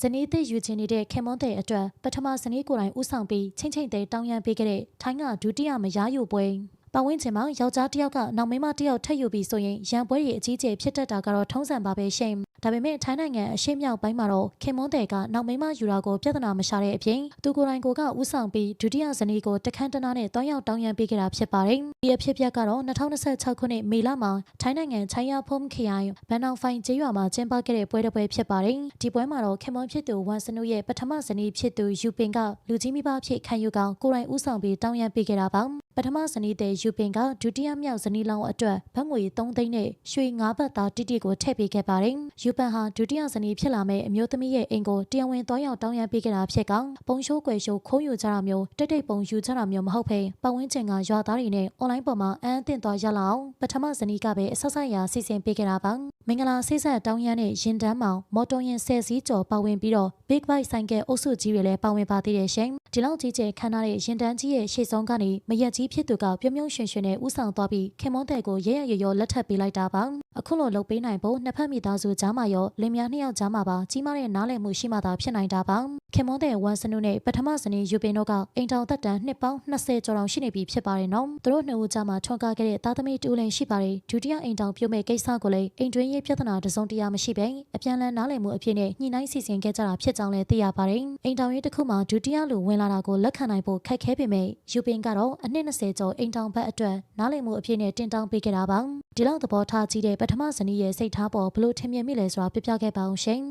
ဇနီးသစ်ယူချင်နေတဲ့ခင်မွန်းတဲ့အတွက်ပထမဇနီးကိုယ်တိုင်ဦးဆောင်ပြီးချင်းချင်းတဲ့တောင်းရမ်းပေးခဲ့တဲ့ထိုင်းကဒုတိယမရယူပွဲပတ်ဝန်းကျင်မှာယောက်ျားတစ်ယောက်ကနောက်မိန်းမတစ်ယောက်ထပ်ယူပြီးဆိုရင်ရန်ပွဲတွေအကြီးအကျယ်ဖြစ်တတ်တာကတော့ထုံးစံပါပဲရှင်ဒါပေမဲ့ထိုင်းနိုင်ငံအရှေ့မြောက်ပိုင်းမှာတော့ခင်မွန်းတဲ့ကနောက်မိန်းမယူတာကိုပြဿနာမရှာတဲ့အပြင်သူကိုယ်တိုင်ကိုကဦးဆောင်ပြီးဒုတိယဇနီးကိုတခန်းတနာနဲ့တွားရောက်တောင်းရမ်းပေးခဲ့တာဖြစ်ပါတယ်ဒီအဖြစ်အပျက်ကတော့2026ခုနှစ်မေလမှာထိုင်းနိုင်ငံချိုင်းယာဖုန်းခရိုင်ဘန်နောင်ဖိုင်ကျေးရွာမှာကျင်းပခဲ့တဲ့ပွဲတစ်ပွဲဖြစ်ပါတယ်ဒီပွဲမှာတော့ခင်မွန်းဖြစ်သူဝန်စနုရဲ့ပထမဇနီးဖြစ်သူယူပင်ကလူကြီးမိဘဖြစ်ခံယူကောင်ကိုယ်တိုင်ဦးဆောင်ပြီးတောင်းရမ်းပေးခဲ့တာပါပထမဇနီးတဲ့ယူပင်ကဒုတိယမြောက်ဇနီးလောင်းအတွက်ဘတ်ငွေ3သိန်းနဲ့ရွှေ9ဘတ်သားတိတိကိုထည့်ပေးခဲ့ပါတယ်ယူပန်ဟာဒုတိယဇနီးဖြစ်လာမဲ့အမျိုးသမီးရဲ့အိမ်ကိုတရားဝင်တွားရောက်တောင်းရမ်းပေးခဲ့တာဖြစ်ကောင်ပုံရှိုးကွယ်ရှိုးခိုးယူကြတာမျိုးတိတ်ပုံယူကြတာမျိုးမဟုတ်ဘဲပတ်ဝန်းကျင်ကရွာသားတွေနဲ့အွန်လိုင်းပေါ်မှာအန်းအသင့်သွားရလောက်အောင်ပထမဇနီးကပဲအဆက်ဆက်ရာစီစဉ်ပေးခဲ့တာပါမင်္ဂလာဆေးဆက်တောင်းရမ်းနဲ့ရင်တန်းမောင်မော်တော်ယာဉ်10စီးကျော်ပါဝင်ပြီးတော့ Big Bike ဆိုင်ကအုပ်စုကြီးတွေလည်းပါဝင်ပါသေးတယ်ရှင်ဒီလောက်ကြီးကျယ်ခမ်းနားတဲ့ရင်တန်းကြီးရဲ့ရှေ့ဆုံးကနေမရက်ကြီးဖြစ်သူကပြုံးပြုံးရွှင်ရွှင်နဲ့ဦးဆောင်သွားပြီးခင်မွန်းတဲ့ကိုရဲရရလက်ထပ်ပေးလိုက်တာပါအခုလိုလုပ်ပေးနိုင်ဖို့နှစ်ဖက်မိသားစုကြားမှာရောလင်မယားနှစ်ယောက်ကြားမှာပါကြီးမားတဲ့နားလည်မှုရှိမှသာဖြစ်နိုင်တာပါခင်မွန်းတဲ့ဝန်စနုနဲ့ပထမဇနီးယူပင်တို့ကအိမ်တောင်သက်တမ်းနှစ်ပေါင်း20ကျော်တောင်ရှိနေပြီဖြစ်ပါတယ်နော်သူတို့နှစ်ဦးကြားမှာထွန်းကားခဲ့တဲ့သားသမီးတူလည်းရှိပါတယ်ဒုတိယအိမ်တောင်ပြုတ်မဲ့ကိစ္စကိုလည်းအိမ်တွင်းရေးပြဿနာတစုံတရာမရှိပဲအပြန်လည်နားလည်မှုအဖြစ်နဲ့ညှိနှိုင်းစီစဉ်ခဲ့ကြတာဖြစ်ကြောင်းလည်းသိရပါတယ်အိမ်တောင်ရေးတစ်ခုမှာဒုတိယလူဝင်လာတာကိုလက်ခံနိုင်ဖို့ခက်ခဲပေမဲ့ယူပင်ကတော့အနှစ်20ကျော်အိမ်တောင်ဘက်အတွက်နားလည်မှုအဖြစ်နဲ့တင်တောင်းပေးခဲ့တာပါဒီလောက်သဘောထားကြီးတဲ့ပထမဇနီးရဲ့စိတ်ထားပေါ်ဘလို့ထင်မြင်မိလဲဆိုတာပြပြခဲ့ပါအောင်ရှင်